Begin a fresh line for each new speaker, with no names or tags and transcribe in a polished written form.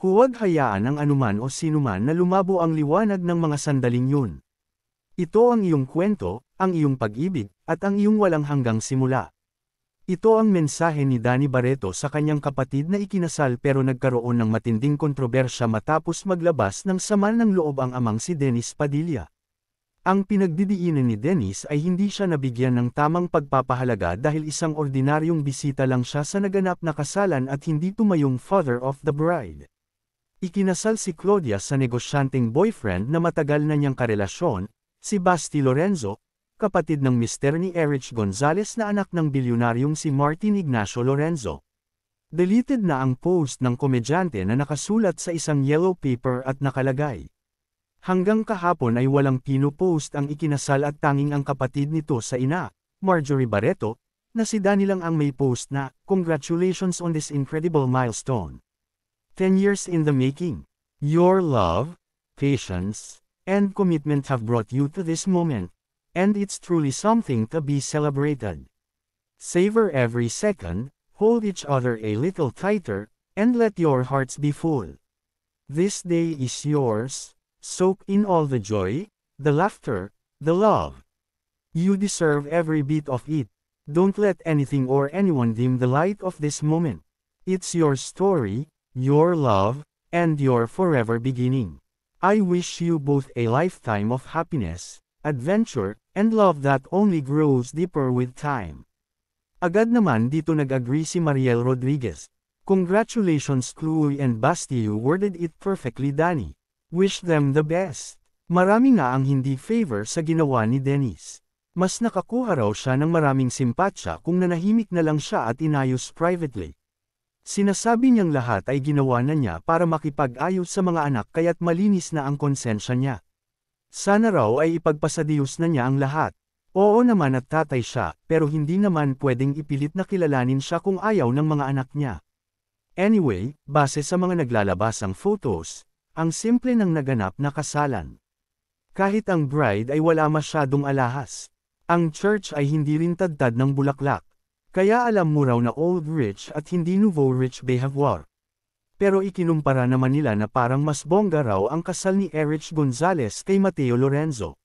Huwag hayaan ang anuman o sinuman na lumabo ang liwanag ng mga sandaling yun. Ito ang iyong kwento, ang iyong pag-ibig, at ang iyong walang hanggang simula. Ito ang mensahe ni Danny Barreto sa kanyang kapatid na ikinasal pero nagkaroon ng matinding kontrobersya matapos maglabas ng sama ng loob ang amang si Dennis Padilla. Ang pinagdidiinan ni Dennis ay hindi siya nabigyan ng tamang pagpapahalaga dahil isang ordinaryong bisita lang siya sa naganap na kasalan at hindi tumayong father of the bride. Ikinasal si Claudia sa negosyanteng boyfriend na matagal na niyang karelasyon, si Basti Lorenzo, kapatid ng mister ni Erich Gonzalez na anak ng bilyonaryong si Martin Ignacio Lorenzo. Deleted na ang post ng komedyante na nakasulat sa isang yellow paper at nakalagay. Hanggang kahapon ay walang pino-post ang ikinasal at tanging ang kapatid nito sa ina, Marjorie Barreto, na si Danny lang ang may post na, "Congratulations on this incredible milestone. 10 years in the making. Your love, patience, and commitment have brought you to this moment, and it's truly something to be celebrated. Savor every second, hold each other a little tighter, and let your hearts be full. This day is yours. Soak in all the joy, the laughter, the love. You deserve every bit of it. Don't let anything or anyone dim the light of this moment. It's your story, your love, and your forever beginning. I wish you both a lifetime of happiness, adventure, and love that only grows deeper with time." Agad naman dito nag-agree si Mariel Rodriguez. "Congratulations Chloe and Basti, you worded it perfectly, Danny. Wish them the best." Marami nga ang hindi favor sa ginawa ni Dennis. Mas nakakuha raw siya ng maraming simpatsya kung nanahimik na lang siya at inayos privately. Sinasabi niyang lahat ay ginawa na niya para makipag-ayos sa mga anak kaya't malinis na ang konsensya niya. Sana raw ay ipagpasadiyos na niya ang lahat. Oo naman at tatay siya, pero hindi naman pwedeng ipilit na kilalanin siya kung ayaw ng mga anak niya. Anyway, base sa mga naglalabasang photos, ang simple ng naganap na kasalan. Kahit ang bride ay wala masyadong alahas. Ang church ay hindi rin tadtad ng bulaklak. Kaya alam mo raw na old rich at hindi nouveau rich behavior. Pero ikinumpara naman nila na parang mas bongga raw ang kasal ni Erich Gonzalez kay Mateo Lorenzo.